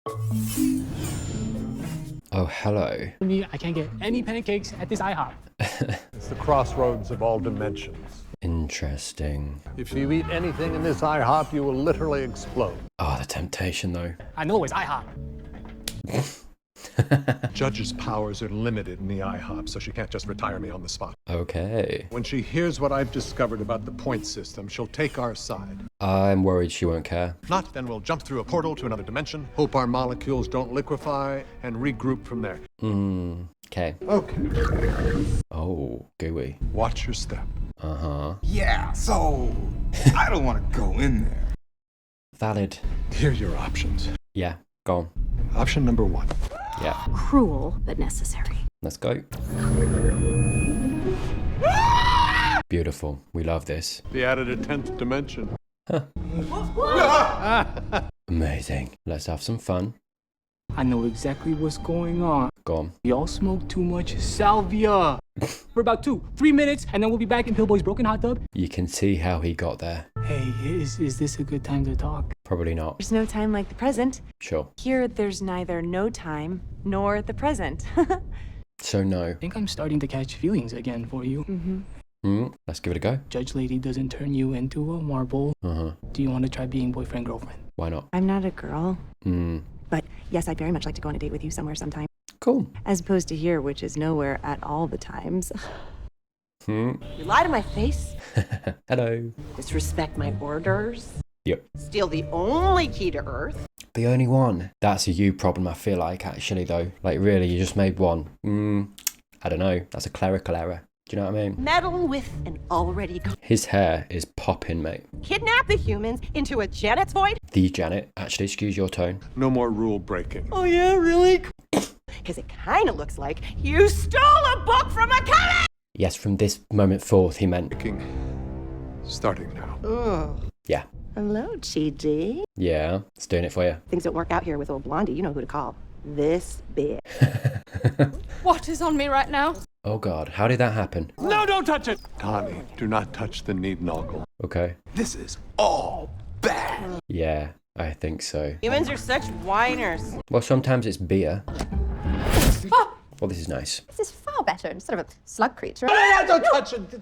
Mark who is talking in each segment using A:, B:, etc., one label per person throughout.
A: Oh, hello.
B: I can't get any pancakes at this IHOP.
C: It's the crossroads of all dimensions.
A: Interesting.
C: If you eat anything in this IHOP, you will literally explode.
A: Oh, the temptation, though.
B: I know it's IHOP.
C: Judge's powers are limited in the IHOP, so she can't just retire me on the spot.
A: Okay.
C: When she hears what I've discovered about the point system, she'll take our side.
A: I'm worried she won't care.
C: If not, then we'll jump through a portal to another dimension, hope our molecules don't liquefy, and regroup from there.
A: Okay.
C: Okay.
A: Oh, gooey.
C: Watch your step.
A: Uh-huh.
D: Yeah, so I don't want to go in there.
A: Valid.
C: Here are your options.
A: Yeah, go on.
C: Option number 1.
A: Yeah.
E: Cruel, but necessary.
A: Let's go. Beautiful. We love this.
C: The added a 10th dimension.
A: Amazing. Let's have some fun.
B: I know exactly what's going on.
A: Go on.
B: Y'all smoke too much salvia. For about 2-3 minutes, and then we'll be back in Pillboy's broken hot tub.
A: You can see how he got there.
B: Hey, is this a good time to talk?
A: Probably not.
F: There's no time like the present.
A: Sure.
F: Here, there's neither no time nor the present.
A: So no.
B: I think I'm starting to catch feelings again for you.
A: Let's give it a go.
B: Judge Lady doesn't turn you into a marble.
A: Uh-huh.
B: Do you want to try being boyfriend-girlfriend?
A: Why not?
F: I'm not a girl. But yes, I'd very much like to go on a date with you somewhere sometime.
A: Cool.
F: As opposed to here, which is nowhere at all the times.
G: You lie to my face,
A: Hello.
G: disrespect my orders,
A: Yep.
G: steal the only key to Earth.
A: The only one. That's a you problem, I feel like, actually, though. Like, really, you just made one. I don't know. That's a clerical error. Do you know what I mean?
G: Meddle with an already
A: His hair is popping, mate.
G: kidnap the humans into a Janet's void.
A: The Janet. Actually, excuse your tone.
C: No more rule breaking.
G: Oh yeah, really? Because it kind of looks like you stole a book from a comic.
A: Yes, from this moment forth, he meant.
C: Starting now.
G: Ugh.
A: Yeah.
G: Hello, Chidi.
A: Yeah. It's doing it for you.
G: Things don't work out here with old Blondie. You know who to call. This bitch.
E: What is on me right now?
A: Oh, God. How did that happen?
B: No, don't touch it!
C: Tani, do not touch the need noggle.
A: Okay.
D: This is all bad.
A: Yeah, I think so.
G: Humans are such whiners.
A: Well, sometimes it's beer. Well, this is nice.
E: This is far better instead of a slug creature.
C: Don't touch it.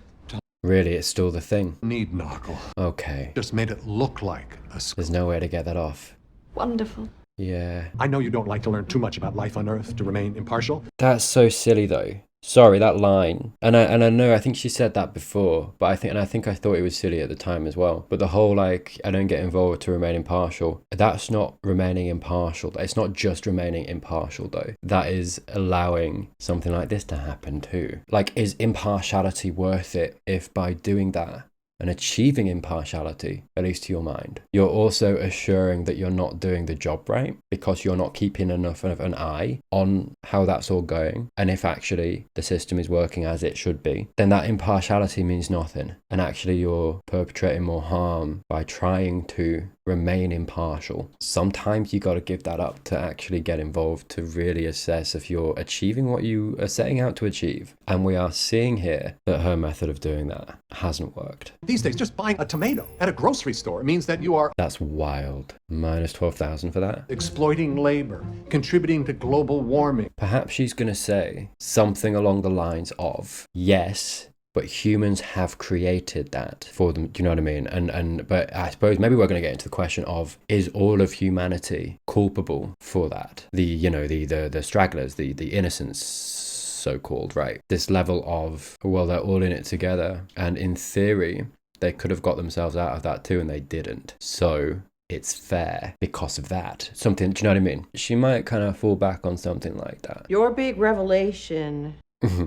A: Really, it's still the thing.
C: Need noggle.
A: Okay.
C: Just made it look like a
A: There's no way to get that off.
E: Wonderful.
A: Yeah.
C: I know you don't like to learn too much about life on Earth to remain impartial.
A: That's so silly, though. Sorry, that line. And I know, I think she said that before, but I think I thought it was silly at the time as well. But the whole, like, I don't get involved to remain impartial. That's not remaining impartial. It's not just remaining impartial, though. That is allowing something like this to happen, too. Like, is impartiality worth it if by doing that and achieving impartiality, at least to your mind, you're also assuring that you're not doing the job right because you're not keeping enough of an eye on how that's all going? And if actually the system is working as it should be, then that impartiality means nothing. And actually you're perpetrating more harm by trying to remain impartial. Sometimes you got to give that up to actually get involved to really assess if you're achieving what you are setting out to achieve. And we are seeing here that her method of doing that hasn't worked.
C: These days, just buying a tomato at a grocery store means that you are
A: That's wild. Minus 12,000 for that.
C: exploiting labor, contributing to global warming.
A: Perhaps she's going to say something along the lines of, yes, but humans have created that for them. Do you know what I mean? But I suppose maybe we're going to get into the question of, is all of humanity culpable for that? The stragglers, the innocents, so-called, right? This level of, well, they're all in it together. And in theory, they could have got themselves out of that too, and they didn't. So it's fair because of that. Something, do you know what I mean? She might kind of fall back on something like that.
G: Your big revelation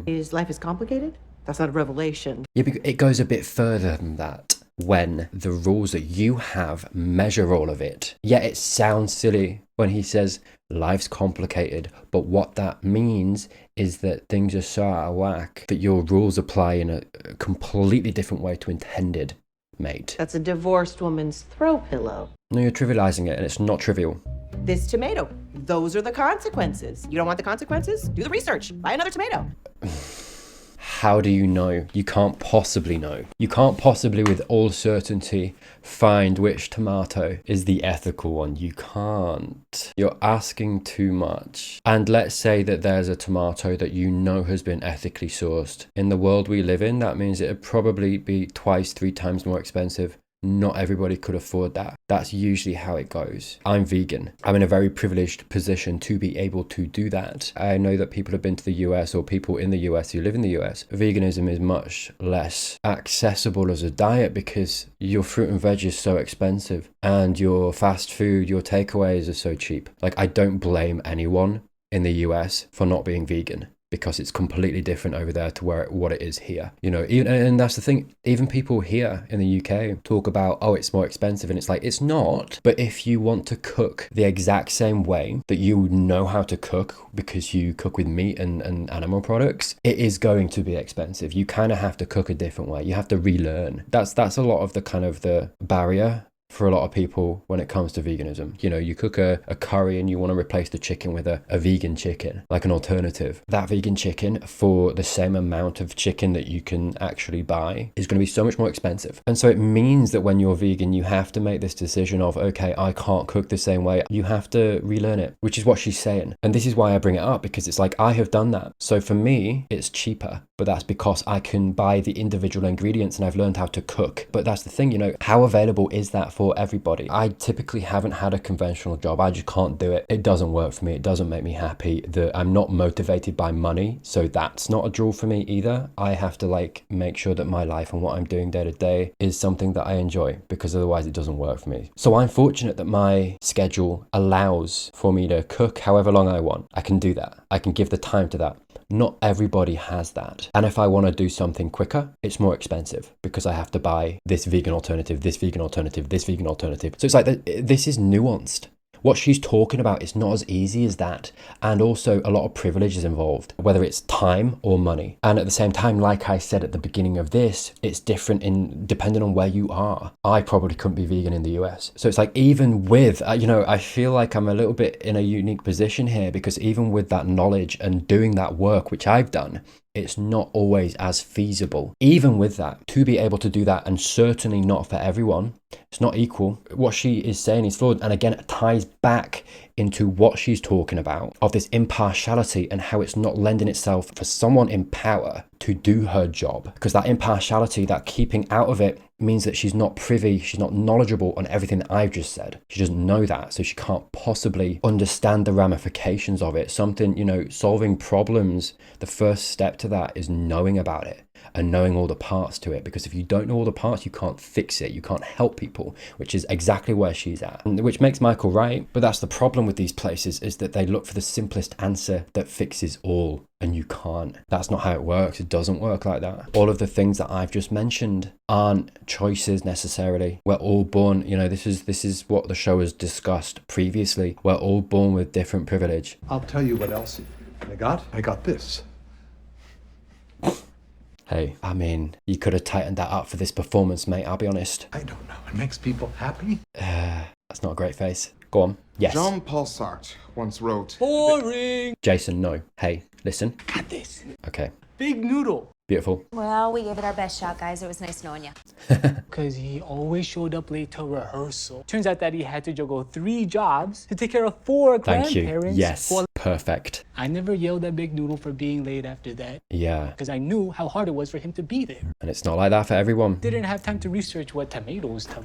G: is life is complicated? That's not a revelation.
A: Yeah, it goes a bit further than that. When the rules that you have measure all of it. Yeah, it sounds silly when he says life's complicated, but what that means is that things are so out of whack that your rules apply in a completely different way to intended, mate.
G: That's a divorced woman's throw pillow.
A: No, you're trivializing it, and it's not trivial.
G: This tomato. Those are the consequences. You don't want the consequences? Do the research. Buy another tomato.
A: how do you know? You can't possibly know. You can't possibly with all certainty find which tomato is the ethical one. You can't. You're asking too much. And let's say that there's a tomato that you know has been ethically sourced. In the world we live in, that means it'd probably be 2-3 times more expensive. Not everybody could afford that. That's usually how it goes. I'm vegan. I'm in a very privileged position to be able to do that. I know that people have been to the US, or people in the US who live in the US. Veganism is much less accessible as a diet because your fruit and veg is so expensive and your fast food, your takeaways are so cheap. Like, I don't blame anyone in the US for not being vegan, because it's completely different over there to what it is here. You know, and that's the thing. Even people here in the UK talk about, oh, it's more expensive. And it's like, it's not. But if you want to cook the exact same way that you know how to cook, because you cook with meat and animal products, it is going to be expensive. You kind of have to cook a different way. You have to relearn. That's a lot of the kind of the barrier for a lot of people when it comes to veganism. You know, you cook a curry and you want to replace the chicken with a vegan chicken, like an alternative. That vegan chicken, for the same amount of chicken that you can actually buy, is going to be so much more expensive. And so it means that when you're vegan, you have to make this decision of, okay, I can't cook the same way. You have to relearn it, which is what she's saying. And this is why I bring it up, because it's like, I have done that. So for me, it's cheaper, but that's because I can buy the individual ingredients and I've learned how to cook. But that's the thing, you know, how available is that for everybody? I typically haven't had a conventional job. I just can't do it. It doesn't work for me. It doesn't make me happy. I'm not motivated by money, so that's not a draw for me either. I have to like make sure that my life and what I'm doing day to day is something that I enjoy, because otherwise it doesn't work for me. So I'm fortunate that my schedule allows for me to cook however long I want. I can do that. I can give the time to that. Not everybody has that. And if I want to do something quicker, it's more expensive because I have to buy this vegan alternative, this vegan alternative, this vegan alternative. So it's like, this is nuanced. What she's talking about is not as easy as that. And also a lot of privilege is involved, whether it's time or money. And at the same time, like I said at the beginning of this, it's different depending on where you are. I probably couldn't be vegan in the US. So it's like, even with, you know, I feel like I'm a little bit in a unique position here, because even with that knowledge and doing that work, which I've done, it's not always as feasible. Even with that, to be able to do that, and certainly not for everyone, it's not equal. What she is saying is flawed. And again, it ties back into what she's talking about, of this impartiality and how it's not lending itself for someone in power to do her job. Because that impartiality, that keeping out of it, means that she's not privy, she's not knowledgeable on everything that I've just said. She doesn't know that, so she can't possibly understand the ramifications of it. Something, you know, solving problems, the first step to that is knowing about it and knowing all the parts to it. Because if you don't know all the parts, you can't fix it, you can't help people, which is exactly where she's at. And which makes Michael right. But that's the problem with these places, is that they look for the simplest answer that fixes all. And you can't. That's not how it works. It doesn't work like that. All of the things that I've just mentioned aren't choices necessarily. We're all born, you know, this is what the show has discussed previously. We're all born with different privilege.
C: I'll tell you what else I got. I got this.
A: Hey, I mean, you could have tightened that up for this performance, mate. I'll be honest.
C: I don't know. It makes people happy.
A: That's not a great face. Go on. Yes.
D: Jean-Paul Sartre once wrote,
B: Boring.
A: Jason, no. Hey, listen.
B: Got this.
A: Okay.
B: Big noodle.
A: Beautiful.
H: Well, we gave it our best shot, guys. It was nice knowing you.
B: Because he always showed up late to rehearsal. Turns out that he had to juggle 3 jobs to take care of 4
A: Thank you.
B: grandparents.
A: Yes.
B: Well,
A: Perfect.
B: I never yelled at Big Noodle for being late after that.
A: Yeah.
B: Because I knew how hard it was for him to be there.
A: And it's not like that for everyone.
B: Didn't have time to research what tomatoes to...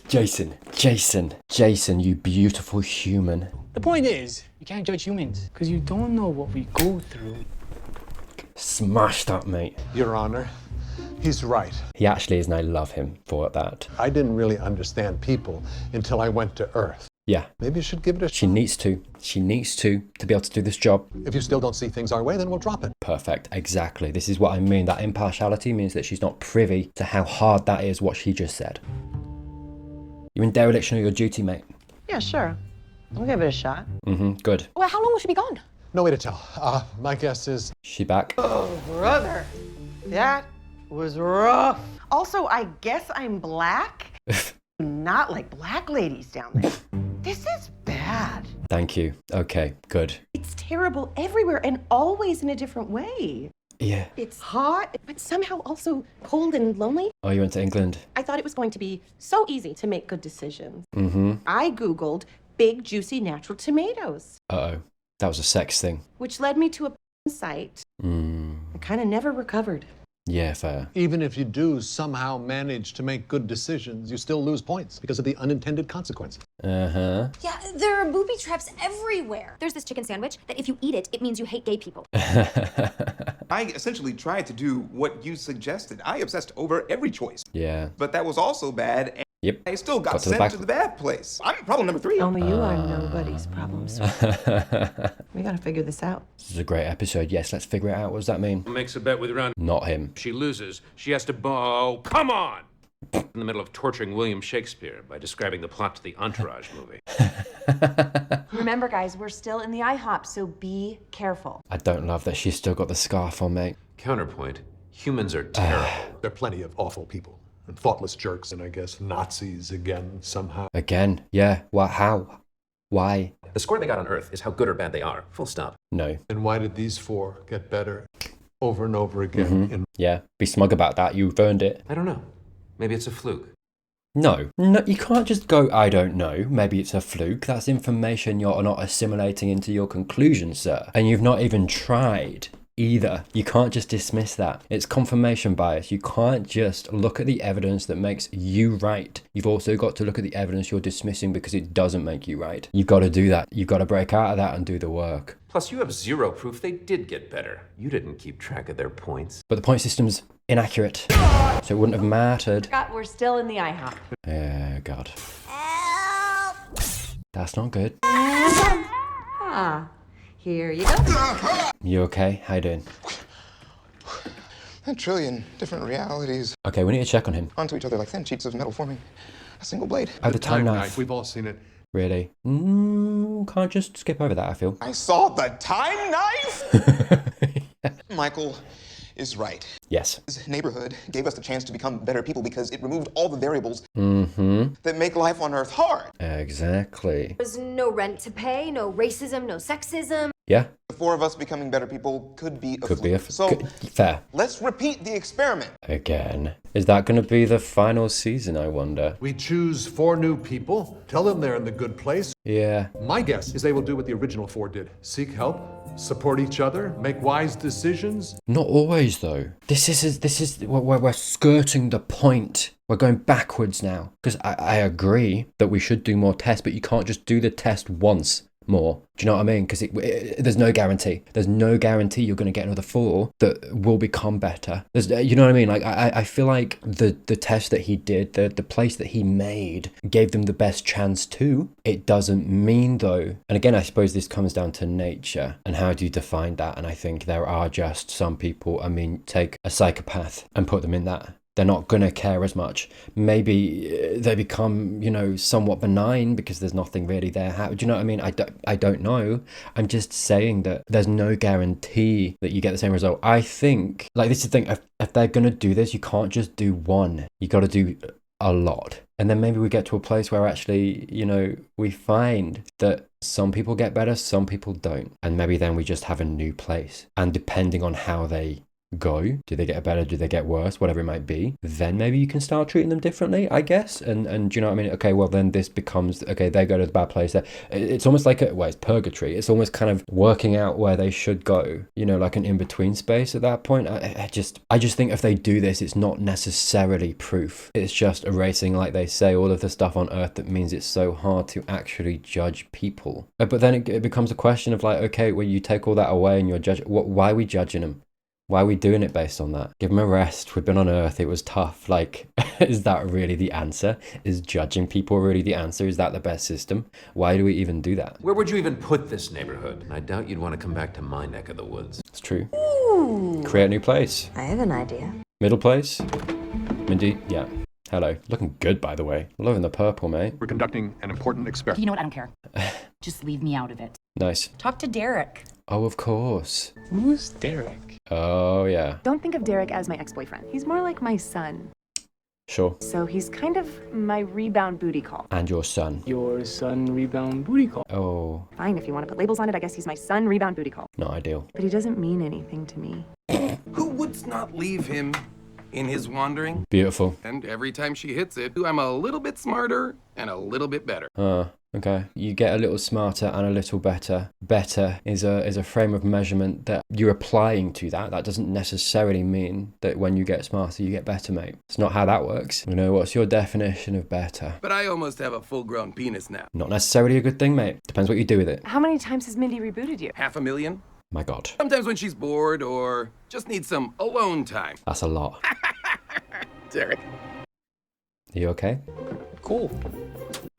A: Jason, you beautiful human.
B: The point is, you can't judge humans because you don't know what we go through.
A: Smash that, mate.
C: Your Honor, he's right.
A: He actually is, and I love him for that.
C: I didn't really understand people until I went to Earth.
A: Yeah.
C: Maybe you should give it a
A: She
C: shot.
A: needs to. She needs to be able to do this job.
C: If you still don't see things our way, then we'll drop it.
A: Perfect. Exactly. This is what I mean. That impartiality means that she's not privy to how hard that is, what she just said. You're in dereliction of your duty, mate.
G: Yeah, sure. We'll give it a shot.
A: Good.
E: Well, how long will she be gone?
C: No way to tell. My guess is
A: She back?
G: Oh, brother. That was rough. Also, I guess I'm black. Not like black ladies down there. This is bad.
A: Thank you. Okay, good.
G: It's terrible everywhere and always in a different way.
A: Yeah.
F: It's hot, but somehow also cold and lonely.
A: Oh, you went to England.
F: I thought it was going to be so easy to make good decisions.
A: Mm-hmm.
F: I Googled big, juicy, natural tomatoes,
A: Uh-oh. That was a sex thing.
F: which led me to a site. I kind of never recovered.
A: Yeah, fair.
C: Even if you do somehow manage to make good decisions, you still lose points because of the unintended consequences.
A: Uh-huh.
H: Yeah, there are booby traps everywhere. There's this chicken sandwich that if you eat it, it means you hate gay people.
D: I essentially tried to do what you suggested. I obsessed over every choice.
A: Yeah.
D: But that was also bad, and
A: Yep.
D: I still got
A: Got to the
D: sent
A: back.
D: to the bad place. I'm problem number 3.
F: Only you are nobody's problem. We gotta figure this out.
A: This is a great episode. Yes, let's figure it out. What does that mean?
I: Makes a bet with Ron.
A: Not him.
I: She loses. She has to bow. Come on! In the middle of torturing William Shakespeare by describing the plot to the Entourage movie.
J: Remember, guys, we're still in the IHOP, so be careful.
A: I don't love that she's still got the scarf on, mate.
I: Counterpoint, humans are terrible.
C: There are plenty of awful people and thoughtless jerks, and I guess Nazis again somehow.
A: Again. Yeah. What? How? Why?
I: The score they got on Earth is how good or bad they are. Full stop.
A: No.
C: And why did these 4 get better over and over again? In
A: Yeah. Be smug about that. You've earned it.
I: I don't know. Maybe it's a fluke.
A: No, you can't just go, I don't know, maybe it's a fluke. That's information you're not assimilating into your conclusion, sir. And you've not even tried either. You can't just dismiss that. It's confirmation bias. You can't just look at the evidence that makes you right. You've also got to look at the evidence you're dismissing because it doesn't make you right. You've got to do that. You've got to break out of that and do the work.
I: Plus, you have zero proof they did get better. You didn't keep track of their points.
A: But the point system's inaccurate, so it wouldn't have mattered.
J: Scott, we're still in the IHOP.
A: Oh, God. That's not good.
J: Ah, here you go.
A: You okay? How you doing?
K: A trillion different realities
A: Okay, we need to check on him.
K: onto each other like thin sheets of metal forming a single blade.
A: Oh, the time knife.
C: We've all seen it.
A: Really? Can't just skip over that, I feel.
K: I saw the time knife! Michael is right.
A: Yes.
K: This neighborhood gave us the chance to become better people because it removed all the variables that make life on Earth hard.
A: Exactly.
H: There's no rent to pay, no racism, no sexism.
A: Yeah,
K: The 4 of us becoming better people could be a
A: could be a...
K: fluke. So
A: fair.
K: let's repeat the experiment.
A: Again. Is that going to be the final season, I wonder?
C: We choose 4 new people, tell them they're in the good place.
A: Yeah.
C: My guess is they will do what the original 4 did. Seek help, support each other, make wise decisions.
A: Not always, though. This is we're skirting the point. We're going backwards now. Because I agree that we should do more tests, but you can't just do the test once more. Do you know what I mean? Because there's no guarantee. There's no guarantee you're going to get another 4 that will become better. You know what I mean? Like I feel like the test that he did, the place that he made, gave them the best chance to. It doesn't mean though. And again, I suppose this comes down to nature and how do you define that? And I think there are just some people. I mean, take a psychopath and put them in that. They're not going to care as much. Maybe they become, somewhat benign because there's nothing really there. Do you know what I mean? I don't know. I'm just saying that there's no guarantee that you get the same result. I think, like, this is the thing. If they're going to do this, you can't just do one. You got to do a lot. And then maybe we get to a place where actually, we find that some people get better, some people don't. And maybe then we just have a new place. And depending on how they go, do they get better, do they get worse, whatever it might be, then maybe you can start treating them differently, I guess. And do you know what I mean? Okay, well then this becomes, okay, they go to the bad place. It's almost like it's purgatory. It's almost kind of working out where they should go, like an in-between space at that point. I just think if they do this, it's not necessarily proof. It's just erasing, like they say, all of the stuff on Earth that means it's so hard to actually judge people. But then it becomes a question of like, okay, well, you take all that away and you're judging, why are we judging them? Why are we doing it based on that? Give them a rest. We've been on Earth. It was tough. Like, is that really the answer? Is judging people really the answer? Is that the best system? Why do we even do that?
I: Where would you even put this neighborhood? I doubt you'd want to come back to my neck of the woods.
A: It's true.
H: Ooh.
A: Create a new place.
H: I have an idea.
A: Middle place? Mindy? Yeah. Hello. Looking good, by the way. Loving the purple, mate.
C: We're conducting an important experiment.
J: You know what? I don't care. Just leave me out of it.
A: Nice.
J: Talk to Derek.
A: Oh, of course.
B: Who's Derek?
A: Oh, yeah.
F: Don't think of Derek as my ex-boyfriend. He's more like my son.
A: Sure.
F: So he's kind of my rebound booty call.
A: And your son.
B: Your son rebound booty call.
A: Oh.
F: Fine, if you want to put labels on it, I guess he's my son rebound booty call.
A: Not ideal.
F: But he doesn't mean anything to me.
L: let's not leave him in his wandering.
A: Beautiful.
L: And every time she hits it, I'm a little bit smarter and a little bit better.
A: Okay. You get a little smarter and a little better. Better is a frame of measurement that you're applying to that. That doesn't necessarily mean that when you get smarter, you get better, mate. It's not how that works. You know, what's your definition of better?
L: But I almost have a full-grown penis now.
A: Not necessarily a good thing, mate. Depends what you do with it.
J: How many times has Mindy rebooted you?
L: 500,000.
A: My God.
L: Sometimes when she's bored or just needs some alone time.
A: That's a lot.
L: Derek.
A: Are you okay?
B: Cool.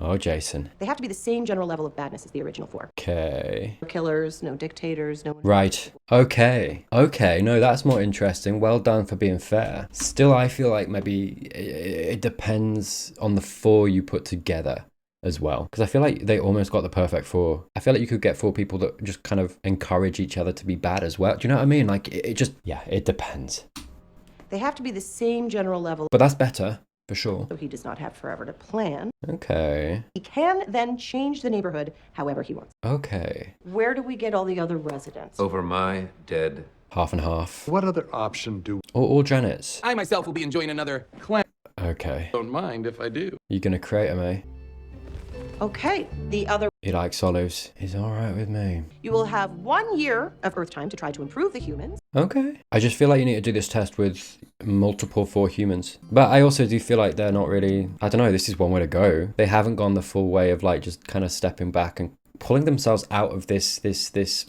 A: Oh, Jason.
F: They have to be the same general level of badness as the original four.
A: Okay.
F: No killers, no dictators, no...
A: Right. Okay. Okay. No, that's more interesting. Well done for being fair. Still, I feel like maybe it depends on the four you put together as well. Because I feel like they almost got the perfect four. I feel like you could get four people that just kind of encourage each other to be bad as well. Do you know what I mean? Like, it just... Yeah, it depends.
F: They have to be the same general level.
A: But that's better. For sure.
F: So he does not have forever to plan.
A: Okay.
F: He can then change the neighborhood however he wants.
A: Okay.
F: Where do we get all the other residents?
I: Over my dead.
A: Half and half.
C: What other option do...
A: Or Janet's.
L: I myself will be enjoying another clan.
A: Okay.
L: Don't mind if I do.
A: You gonna create him, eh?
F: Okay, the other...
A: He likes olives. He's alright with me.
F: You will have 1 year of Earth time to try to improve the humans.
A: Okay. I just feel like you need to do this test with multiple 4 humans. But I also do feel like they're not really... I don't know, this is one way to go. They haven't gone the full way of like just kind of stepping back and pulling themselves out of this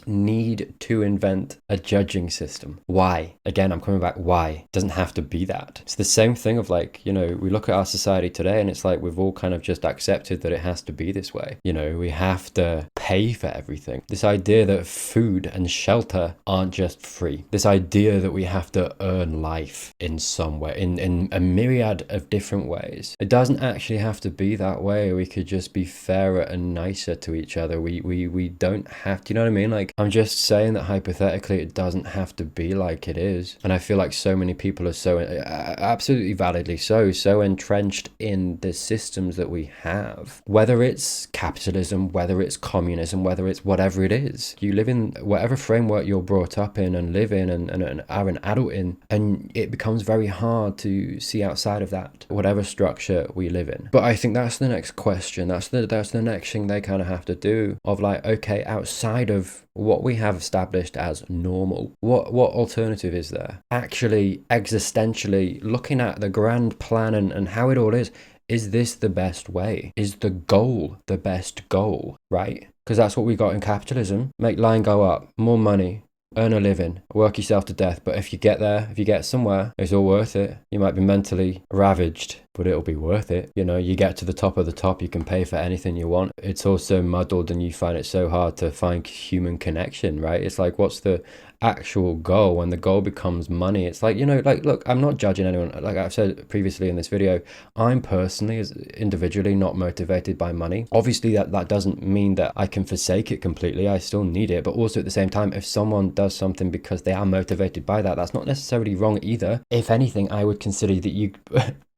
A: need to invent a judging system. Why? Again, I'm coming back, why? It doesn't have to be that. It's the same thing of like, you know, we look at our society today and it's like we've all kind of just accepted that it has to be this way. You know, we have to pay for everything. This idea that food and shelter aren't just free. This idea that we have to earn life in some way, in a myriad of different ways. It doesn't actually have to be that way. We could just be fairer and nicer to each other. We don't have to, you know what I mean? Like, I'm just saying that hypothetically it doesn't have to be like it is. And I feel like so many people are so, absolutely validly so entrenched in the systems that we have. Whether it's capitalism, whether it's communism, whether it's whatever it is. You live in whatever framework you're brought up in and live in and are an adult in, and it becomes very hard to see outside of that, whatever structure we live in. But I think that's the next question. That's the next thing they kind of have to do. Of like, okay, outside of what we have established as normal, what alternative is there? Actually, existentially, looking at the grand plan and how it all is this the best way? Is the goal the best goal, right? Because that's what we got in capitalism. Make line go up, more money, earn a living, work yourself to death. But if you get there, if you get somewhere, it's all worth it. You might be mentally ravaged, but it'll be worth it. You know, you get to the top of the top, you can pay for anything you want. It's also muddled and you find it so hard to find human connection, right? It's like, what's the actual goal? When the goal becomes money, it's like, you know, like, look, I'm not judging anyone. Like I've said previously in this video, I'm personally, as individually, not motivated by money. Obviously that doesn't mean that I can forsake it completely. I still need it. But also at the same time, if someone does something because they are motivated by that, that's not necessarily wrong either. If anything, I would consider that you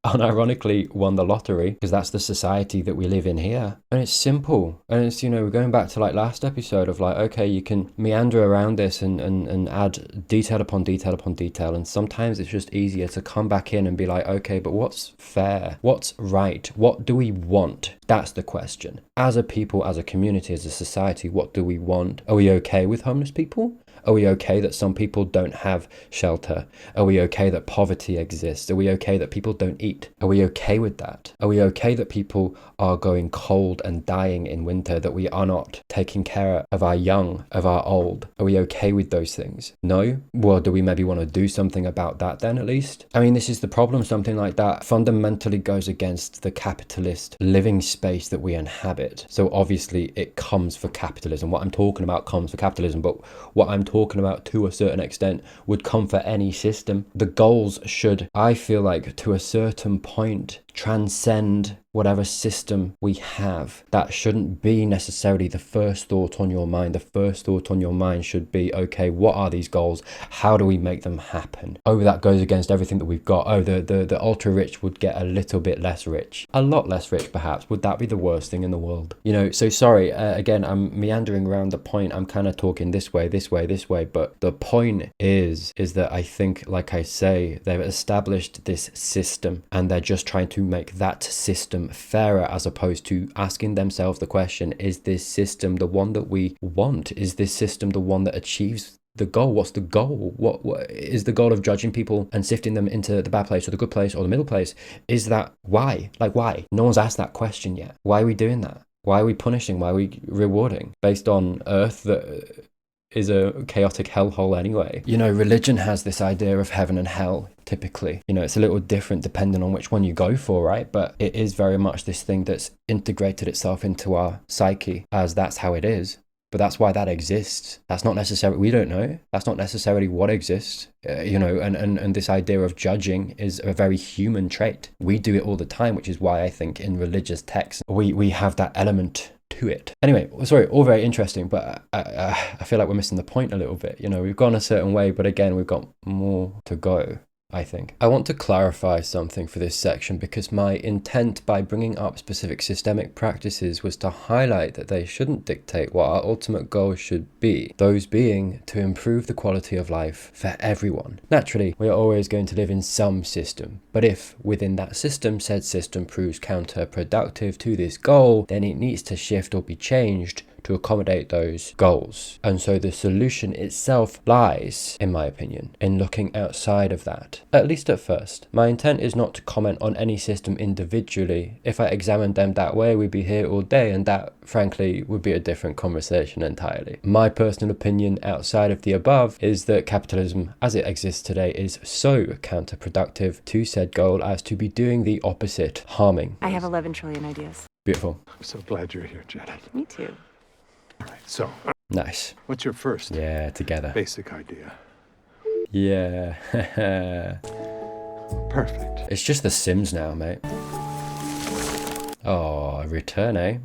A: unironically won the lottery, because that's the society that we live in here. And it's simple. And it's, you know, we're going back to like last episode of like, okay, you can meander around this and add detail upon detail upon detail. And sometimes it's just easier to come back in and be like, okay, but what's fair? What's right? What do we want? That's the question. As a people, as a community, as a society, what do we want? Are we okay with homeless people? Are we okay that some people don't have shelter? Are we okay that poverty exists? Are we okay that people don't eat? Are we okay with that? Are we okay that people are going cold and dying in winter, that we are not taking care of our young, of our old? Are we okay with those things? No? Well, do we maybe want to do something about that then at least? I mean, this is the problem. Something like that fundamentally goes against the capitalist living space that we inhabit. So obviously it comes for capitalism. What I'm talking about comes for capitalism, but what I'm talking about to a certain extent would come for any system. The goals should, I feel like, to a certain point, transcend whatever system we have, that shouldn't be necessarily the first thought on your mind. The first thought on your mind should be, okay, what are these goals? How do we make them happen? Oh, that goes against everything that we've got. Oh, the ultra rich would get a little bit less rich, a lot less rich perhaps. Would that be the worst thing in the world? You know, so sorry, again, I'm meandering around the point. I'm kind of talking this way, but the point is that I think, like I say, they've established this system and they're just trying to make that system fairer, as opposed to asking themselves the question, is this system the one that we want? Is this system the one that achieves the goal? What's the goal? What is the goal of judging people and sifting them into the bad place or the good place or the middle place? Is that why? Like, why? No one's asked that question yet. Why are we doing that? Why are we punishing? Why are we rewarding based on earth that is a chaotic hellhole anyway? You know, religion has this idea of heaven and hell, typically. You know, it's a little different depending on which one you go for, right? But it is very much this thing that's integrated itself into our psyche as that's how it is. But that's why that exists. That's not necessarily, we don't know. That's not necessarily what exists. You know, and this idea of judging is a very human trait. We do it all the time, which is why I think in religious texts, we have that element to it. Anyway, sorry, all very interesting, but I feel like we're missing the point a little bit. You know, we've gone a certain way, but again, we've got more to go, I think. I want to clarify something for this section because my intent by bringing up specific systemic practices was to highlight that they shouldn't dictate what our ultimate goals should be, those being to improve the quality of life for everyone. Naturally, we are always going to live in some system, but if within that system, said system proves counterproductive to this goal, then it needs to shift or be changed to accommodate those goals. And so the solution itself lies, in my opinion, in looking outside of that, at least at first. My intent is not to comment on any system individually. If I examined them that way, we'd be here all day, and that, frankly, would be a different conversation entirely. My personal opinion outside of the above is that capitalism as it exists today is so counterproductive to said goal as to be doing the opposite, harming.
F: I have 11 trillion ideas.
A: Beautiful.
C: I'm so glad you're here, Janet.
F: Me too.
C: All right, so
A: Nice.
C: what's your first
A: together
C: basic idea?
A: Yeah.
C: Perfect.
A: It's just The Sims now, mate. Oh, return, eh?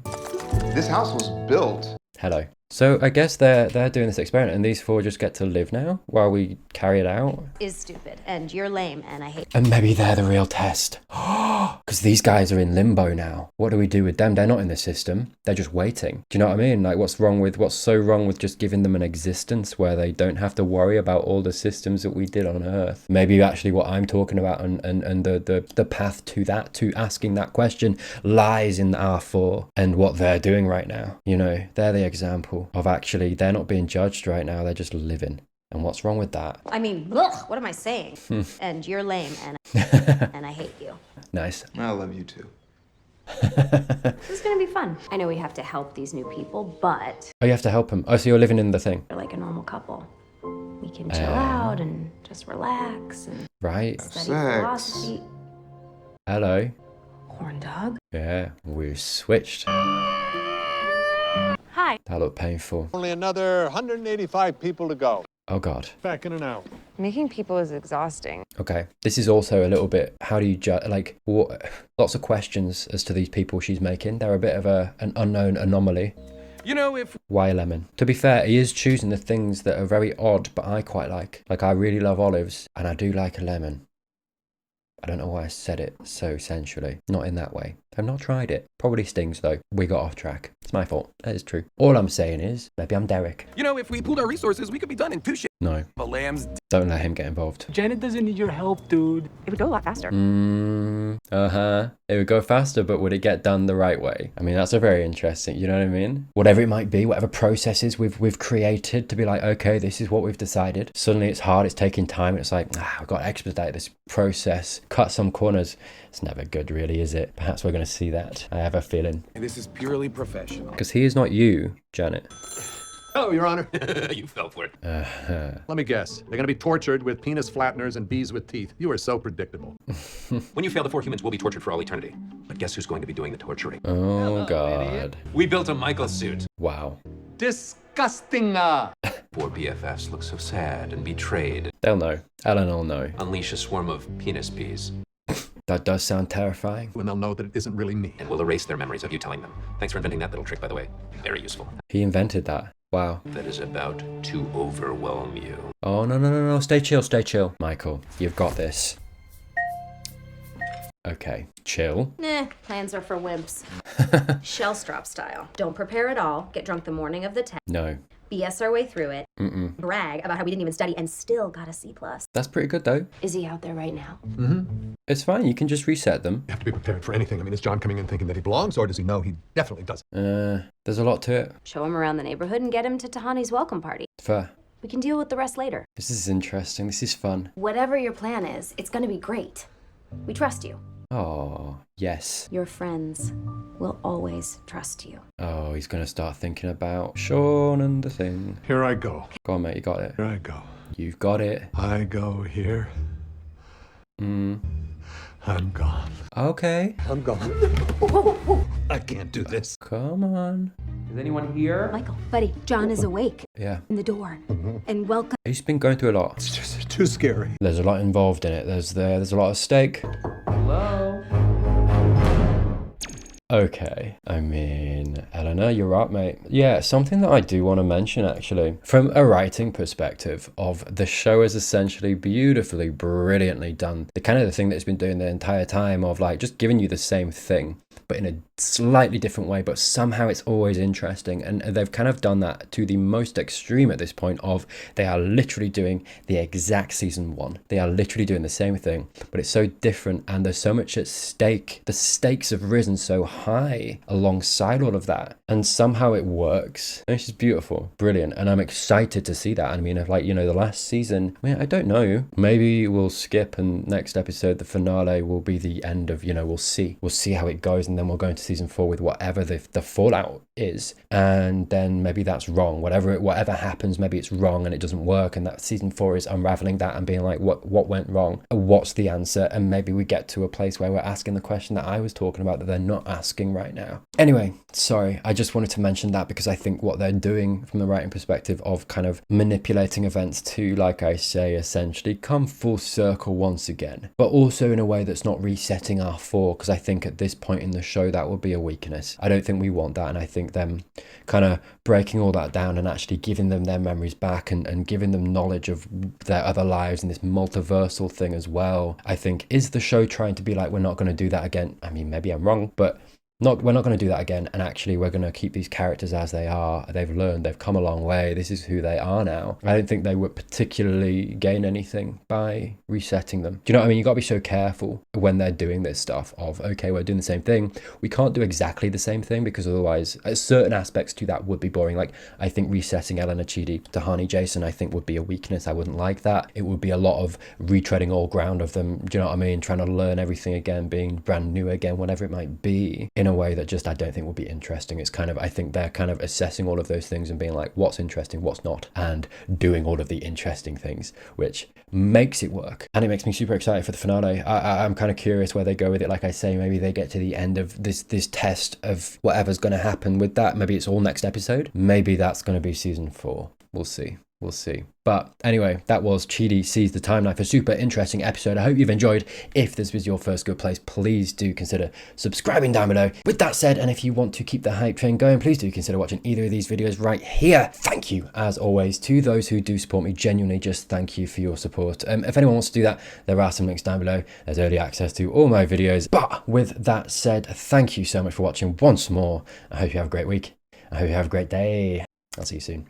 K: This house was built.
A: Hello. So I guess they're doing this experiment and these four just get to live now while we carry it out.
H: Is stupid, and you're lame, and I hate.
A: And maybe they're the real test. Because these guys are in limbo now. What do we do with them? They're not in the system. They're just waiting. Do you know what I mean? Like, what's so wrong with just giving them an existence where they don't have to worry about all the systems that we did on Earth? Maybe actually what I'm talking about and the path to that, to asking that question, lies in R4 and what they're doing right now. You know, they're the example of actually they're not being judged right now. They're just living. And what's wrong with that?
H: I mean, ugh, what am I saying? And you're lame, and I hate you.
A: Nice.
K: I love you too.
H: This is gonna be fun. I know we have to help these new people, but
A: Oh, you have to help them. Oh, so you're living in the thing.
H: we're like a normal couple. We can chill out and just relax and
A: Right.
H: study
K: Sex.
H: philosophy.
A: Hello.
H: Horn dog.
A: Yeah, we switched.
F: Hi.
A: That looked painful.
C: Only another 185 people to go.
A: Oh God.
C: Back in an hour.
J: Making people is exhausting.
A: Okay. This is also a little bit, how do you judge, like, what, lots of questions as to these people she's making. They're a bit of an unknown anomaly.
L: You know, if
A: Why a lemon? To be fair, he is choosing the things that are very odd, but I quite like. Like, I really love olives, and I do like a lemon. I don't know why I said it so sensually. Not in that way. I've not tried it. Probably stings though. We got off track. It's my fault. That is true. All I'm saying is, maybe I'm Derek.
L: you know, if we pooled our resources, we could be done in 2 shifts.
A: No,
L: A lamb's
A: don't let him get involved.
B: Janet doesn't need your help, dude.
F: It would go a lot faster.
A: It would go faster, but would it get done the right way? I mean, that's a very interesting, you know what I mean? Whatever it might be, whatever processes we've created to be like, okay, this is what we've decided. Suddenly it's hard, it's taking time. It's like, we've got to expedite this process, cut some corners. It's never good, really, is it? Perhaps we're going to see that. I have a feeling.
L: This is purely professional.
A: Because he is not you, Janet.
C: Oh, Your Honor.
I: You fell for it.
C: Let me guess. They're going to be tortured with penis flatteners and bees with teeth. You are so predictable.
I: When you fail, the 4 humans will be tortured for all eternity. But guess who's going to be doing the torturing?
A: Oh, God.
I: We built a Michael suit.
A: Wow.
C: Disgusting.
I: Poor BFFs look so sad and betrayed.
A: They'll know. Ellen will know.
I: Unleash a swarm of penis bees.
A: That does sound terrifying.
C: When they'll know that it isn't really me.
I: And we'll erase their memories of you telling them. Thanks for inventing that little trick, by the way. Very useful.
A: He invented that. Wow.
I: That is about to overwhelm you.
A: Oh, no. Stay chill. Michael, you've got this. Okay, chill.
H: Nah, plans are for wimps. Shell strop style. Don't prepare at all. Get drunk the morning of the test.
A: No.
H: BS our way through it.
A: Mm-mm.
H: Brag about how we didn't even study and still got a C+.
A: That's pretty good, though.
H: Is he out there right now?
C: Mm-hmm.
A: It's fine. You can just reset them.
C: You have to be prepared for anything. I mean, is John coming in thinking that he belongs, or does he know he definitely doesn't?
A: There's a lot to it.
H: Show him around the neighborhood and get him to Tahani's welcome party.
A: Fair.
H: We can deal with the rest later.
A: This is interesting. This is fun.
H: Whatever your plan is, it's gonna be great. We trust you.
A: Oh, yes.
H: Your friends will always trust you.
A: Oh, he's going to start thinking about Sean and the thing.
C: Here I go.
A: Go on, mate. You got it.
C: Here I go.
A: You've got it.
C: I go here. I'm gone.
A: Okay.
C: I'm gone. I can't do this.
A: Come on.
I: Is anyone here?
H: Michael, buddy, John is awake.
A: Yeah.
H: In the door. And welcome.
A: He's been going through a lot.
C: It's just too scary.
A: There's a lot involved in it. There's a lot of stake.
I: Hello?
A: Okay, I mean, Eleanor, you're right, mate. Yeah, something that I do want to mention, actually, from a writing perspective of the show is essentially beautifully, brilliantly done. The kind of the thing that it's been doing the entire time of like just giving you the same thing, but in a slightly different way, but somehow it's always interesting. And they've kind of done that to the most extreme at this point of they are literally doing the exact season 1. They are literally doing the same thing, but it's so different and there's so much at stake. The stakes have risen so high alongside all of that. And somehow it works. And it's just beautiful, brilliant. And I'm excited to see that. I mean, like, you know, the last season, I mean, I don't know. Maybe we'll skip and next episode, the finale will be the end of, you know, we'll see. We'll see how it goes. And then we'll go into season 4 with whatever the fallout is. And then maybe that's wrong. Whatever happens, maybe it's wrong and it doesn't work. And that season 4 is unraveling that and being like, what went wrong? What's the answer? And maybe we get to a place where we're asking the question that I was talking about that they're not asking right now. Anyway, sorry, I just wanted to mention that because I think what they're doing from the writing perspective of kind of manipulating events to, like I say, essentially come full circle once again, but also in a way that's not resetting R4, because I think at this point in the show that would be a weakness. I don't think we want that, and I think them kind of breaking all that down and actually giving them their memories back and giving them knowledge of their other lives and this multiversal thing as well, I think is the show trying to be like, we're not going to do that again. I mean, maybe I'm wrong, but we're not going to do that again, and actually we're going to keep these characters as they are. They've learned, they've come a long way, this is who they are now. I don't think they would particularly gain anything by resetting them. Do you know what I mean? You got to be so careful when they're doing this stuff of, okay, we're doing the same thing, we can't do exactly the same thing because otherwise certain aspects to that would be boring. Like I think resetting Eleanor, Chidi, Tahani, Jason, I think would be a weakness. I wouldn't like that. It would be a lot of retreading all ground of them, do you know what I mean? Trying to learn everything again, being brand new again, whatever it might be, in a way that just I don't think will be interesting. It's kind of, I think they're kind of assessing all of those things and being like, what's interesting, what's not, and doing all of the interesting things, which makes it work. And it makes me super excited for the finale. I'm kind of curious where they go with it. Like I say, maybe they get to the end of this test of whatever's going to happen with that. Maybe it's all next episode. Maybe that's going to be season 4. We'll see. We'll see. But anyway, that was Chidi Sees the Timeline. A super interesting episode. I hope you've enjoyed. If this was your first good place, please do consider subscribing down below. With that said, and if you want to keep the hype train going, please do consider watching either of these videos right here. Thank you, as always, to those who do support me. Genuinely, just thank you for your support. If anyone wants to do that, there are some links down below. There's early access to all my videos. But with that said, thank you so much for watching once more. I hope you have a great week. I hope you have a great day. I'll see you soon.